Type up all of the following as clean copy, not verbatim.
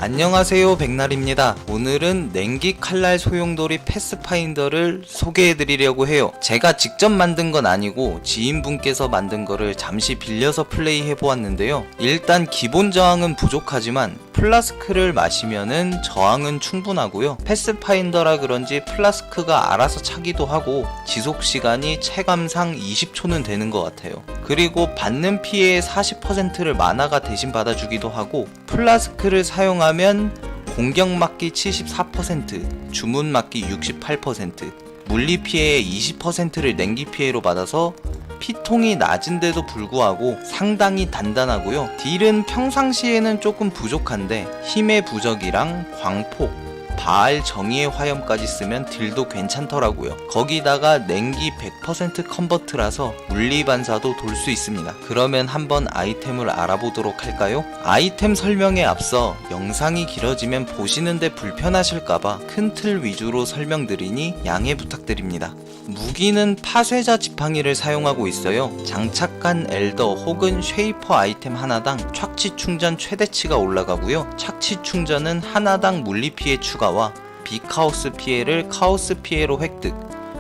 안녕하세요, 백날입니다. 오늘은 냉기 칼날 소용돌이 패스파인더를 소개해드리려고 해요. 제가 직접 만든 건 아니고 지인분께서 만든 거를 잠시 빌려서 플레이해보았는데요. 일단 기본 저항은 부족하지만 플라스크를 마시면은 저항은 충분하고요. 패스파인더라 그런지 플라스크가 알아서 차기도 하고 지속시간이 체감상 20초는 되는 것 같아요. 그리고 받는 피해의 40%를 마나가 대신 받아주기도 하고, 플라스크를 사용하면 공격 맞기 74%, 주문 맞기 68%, 물리 피해의 20%를 냉기 피해로 받아서 피통이 낮은데도 불구하고 상당히 단단하고요. 딜은 평상시에는 조금 부족한데 힘의 부적이랑 광폭, 바알 정의의 화염까지 쓰면 딜도 괜찮더라고요. 거기다가 냉기 100% 컨버트라서 물리 반사도 돌 수 있습니다. 그러면 한번 아이템을 알아보도록 할까요? 아이템 설명에 앞서 영상이 길어지면 보시는데 불편하실까봐 큰 틀 위주로 설명드리니 양해 부탁드립니다. 무기는 파쇄자 지팡이를 사용하고 있어요. 장착한 엘더 혹은 쉐이퍼 아이템 하나당 착취 충전 최대치가 올라가고요. 착취 충전은 하나당 물리 피해 추가와 비카오스 피해를 카오스 피해로 획득,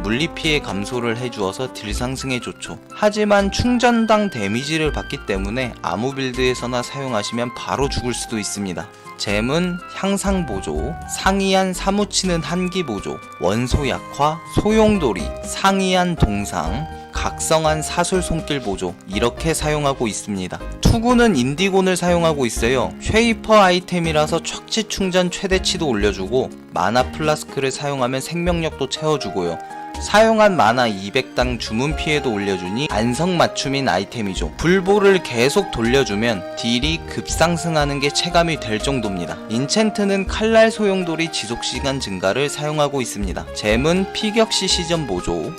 물리 피해 감소를 해주어서 딜 상승에 좋죠. 하지만 충전당 데미지를 받기 때문에 아무 빌드에서나 사용하시면 바로 죽을 수도 있습니다. 잼은 향상 보조, 상이한 사무치는 한기 보조, 원소 약화, 소용돌이, 상이한 동상, 각성한 사술 손길 보조, 이렇게 사용하고 있습니다. 투구는 인디곤을 사용하고 있어요. 쉐이퍼 아이템이라서 착취 충전 최대치도 올려주고 마나 플라스크를 사용하면 생명력도 채워주고요. 사용한 마나 200당 주문 피해도 올려주니 안성맞춤인 아이템이죠. 불보를 계속 돌려주면 딜이 급상승하는 게 체감이 될 정도입니다. 인챈트는 칼날 소용돌이 지속시간 증가를 사용하고 있습니다. 잼은 피격시 시전 보조,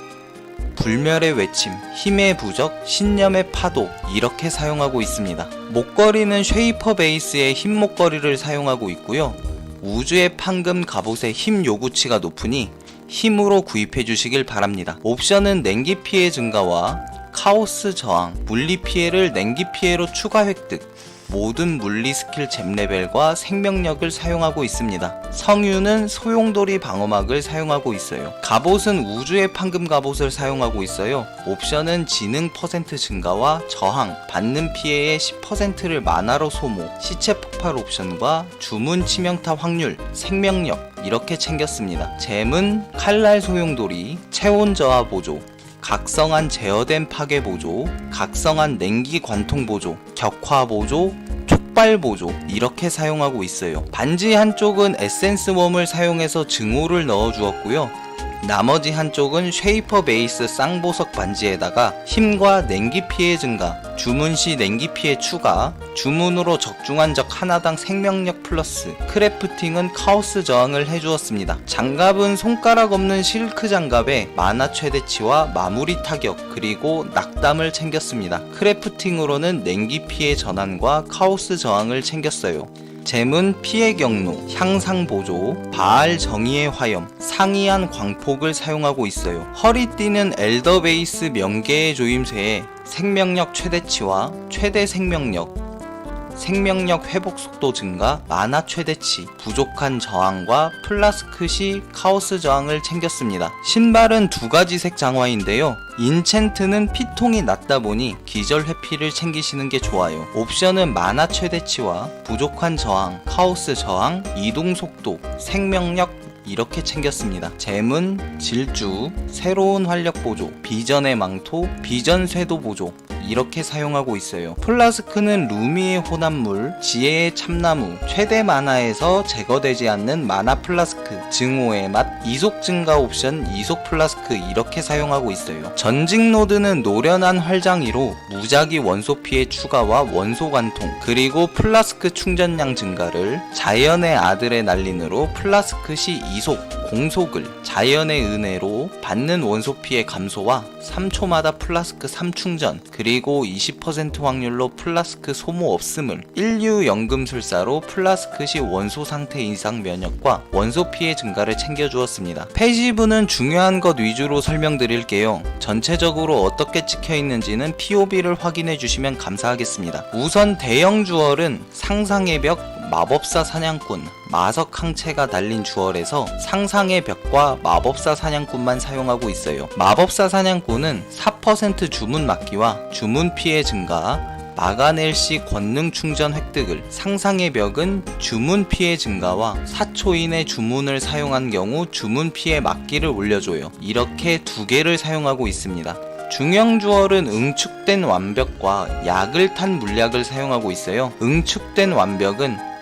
불멸의 외침, 힘의 부적, 신념의 파도, 이렇게 사용하고 있습니다. 목걸이는 쉐이퍼 베이스의 힘 목걸이를 사용하고 있고요. 우주의 판금 갑옷의 힘 요구치가 높으니 힘으로 구입해 주시길 바랍니다. 옵션은 냉기 피해 증가와 카오스 저항, 물리 피해를 냉기 피해로 추가 획득, 모든 물리 스킬 잼 레벨과 생명력을 사용하고 있습니다. 성유는 소용돌이 방어막을 사용하고 있어요. 갑옷은 우주의 판금 갑옷을 사용하고 있어요. 옵션은 지능 퍼센트 증가와 저항, 받는 피해의 10%를 마나로 소모, 시체 폭발 옵션과 주문 치명타 확률, 생명력, 이렇게 챙겼습니다. 잼은 칼날 소용돌이, 체온 저하 보조, 각성한 제어된 파괴 보조, 각성한 냉기 관통 보조, 격화 보조, 촉발 보조, 이렇게 사용하고 있어요. 반지 한쪽은 에센스 웜을 사용해서 증오를 넣어 주었고요. 나머지 한쪽은 쉐이퍼 베이스 쌍보석 반지에다가 힘과 냉기 피해 증가, 주문 시 냉기 피해 추가, 주문으로 적중한 적 하나당 생명력 플러스, 크래프팅은 카오스 저항을 해주었습니다. 장갑은 손가락 없는 실크 장갑에 마나 최대치와 마무리 타격, 그리고 낙담을 챙겼습니다. 크래프팅으로는 냉기 피해 전환과 카오스 저항을 챙겼어요. 잼은 피해 경로, 향상 보조, 바알 정의의 화염, 상이한 광폭을 사용하고 있어요. 허리띠는 엘더 베이스 명계의 조임쇠에 생명력 최대치와 최대 생명력, 생명력 회복 속도 증가, 마나 최대치, 부족한 저항과 플라스크 시 카오스 저항을 챙겼습니다. 신발은 두 가지 색 장화인데요. 인챈트는 피통이 낮다 보니 기절 회피를 챙기시는 게 좋아요. 옵션은 마나 최대치와 부족한 저항, 카오스 저항, 이동 속도, 생명력, 이렇게 챙겼습니다. 잼은 질주, 새로운 활력 보조, 비전의 망토, 비전 쇄도 보조, 이렇게 사용하고 있어요. 플라스크는 루미의 혼합물, 지혜의 참나무, 최대 마나에서 제거되지 않는 마나 플라스크, 증오의 맛, 이속 증가 옵션, 이속 플라스크, 이렇게 사용하고 있어요. 전직 노드는 노련한 활장이로 무작위 원소 피해 추가와 원소 관통, 그리고 플라스크 충전량 증가를, 자연의 아들의 날린으로 플라스크 시 이속, 공속을, 자연의 은혜로 받는 원소 피해 감소와 3초마다 플라스크 3충전, 그리고 20% 확률로 플라스크 소모 없음을, 인류 연금술사로 플라스크 시 원소 상태 이상 면역과 원소 피해 증가를 챙겨주었습니다. 패시브는 중요한 것 위주로 설명드릴게요. 전체적으로 어떻게 찍혀있는지는 POV를 확인해 주시면 감사하겠습니다. 우선 대형 주얼은 상상의 벽, 마법사 사냥꾼, 마석 항체가 달린 주얼에서 상상의 벽과 마법사 사냥꾼만 사용하고 있어요. 마법사 사냥꾼은 4% 주문 막기와 주문 피해 증가, 막아낼 시 권능 충전 획득을, 상상의 벽은 주문 피해 증가와 4초 이내 주문을 사용한 경우 주문 피해 막기를 올려줘요. 이렇게 두 개를 사용하고 있습니다. 중형 주얼은 응축된 완벽과 약을 탄 물약을 사용하고 있어요. 응축된 완벽은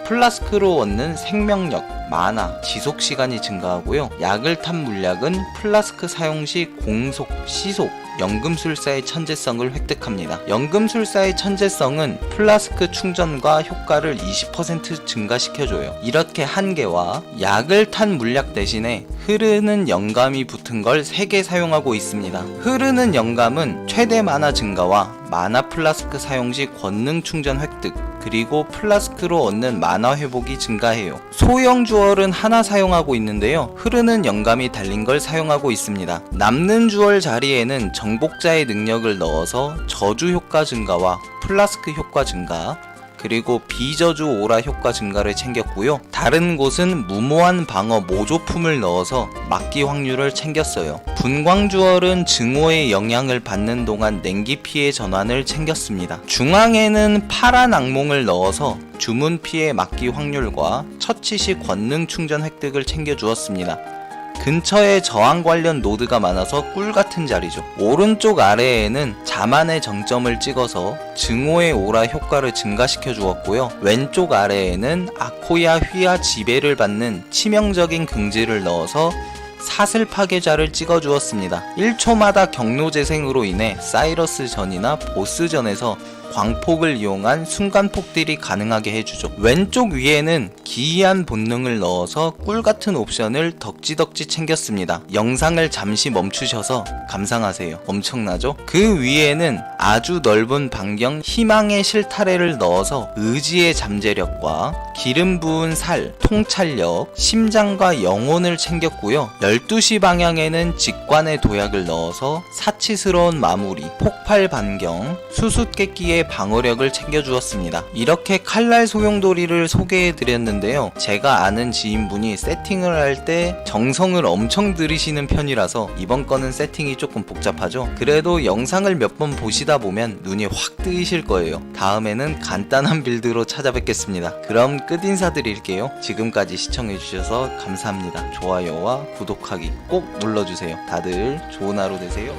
플라스크로 얻는 생명력, 마나, 지속시간이 증가하고요. 약을 탄 물약은 플라스크 사용 시 공속, 시속, 연금술사의 천재성을 획득합니다. 연금술사의 천재성은 플라스크 충전과 효과를 20% 증가시켜줘요. 이렇게 한 개와 약을 탄 물약 대신에 흐르는 영감이 붙은 걸 3개 사용하고 있습니다. 흐르는 영감은 최대 마나 증가와 마나 플라스크 사용 시 권능 충전 획득, 그리고 플라스크로 얻는 마나 회복이 증가해요. 소형 주얼은 하나 사용하고 있는데요. 흐르는 영감이 달린 걸 사용하고 있습니다. 남는 주얼 자리에는 정복자의 능력을 넣어서 저주 효과 증가와 플라스크 효과 증가, 그리고 비저주 오라 효과 증가를 챙겼고요. 다른 곳은 무모한 방어 모조품을 넣어서 막기 확률을 챙겼어요. 분광주얼은 증오의 영향을 받는 동안 냉기 피해 전환을 챙겼습니다. 중앙에는 파란 악몽을 넣어서 주문 피해 막기 확률과 처치 시 권능 충전 획득을 챙겨주었습니다. 근처에 저항 관련 노드가 많아서 꿀같은 자리죠. 오른쪽 아래에는 자만의 정점을 찍어서 증오의 오라 효과를 증가시켜 주었고요. 왼쪽 아래에는 아코야 휘하 지배를 받는 치명적인 긍지를 넣어서 사슬 파괴자를 찍어 주었습니다. 1초마다 경로 재생으로 인해 사이러스 전이나 보스전에서 광폭을 이용한 순간폭 딜이 가능하게 해주죠. 왼쪽 위에는 기이한 본능을 넣어서 꿀같은 옵션을 덕지덕지 챙겼습니다. 영상을 잠시 멈추셔서 감상하세요. 엄청나죠? 그 위에는 아주 넓은 반경 희망의 실타래를 넣어서 의지의 잠재력과 기름 부은 살, 통찰력, 심장과 영혼을 챙겼고요. 12시 방향에는 직관의 도약을 넣어서 사치스러운 마무리, 폭발 반경, 수수께끼의 방어력을 챙겨주었습니다. 이렇게 칼날 소용돌이를 소개해드렸는데요. 제가 아는 지인분이 세팅을 할 때 정성을 엄청 들이시는 편이라서 이번 거는 세팅이 조금 복잡하죠. 그래도 영상을 몇 번 보시다 보면 눈이 확 뜨이실 거예요. 다음에는 간단한 빌드로 찾아뵙겠습니다. 그럼 끝 인사드릴게요. 지금까지 시청해주셔서 감사합니다. 좋아요와 구독하기 꼭 눌러주세요. 다들 좋은 하루 되세요.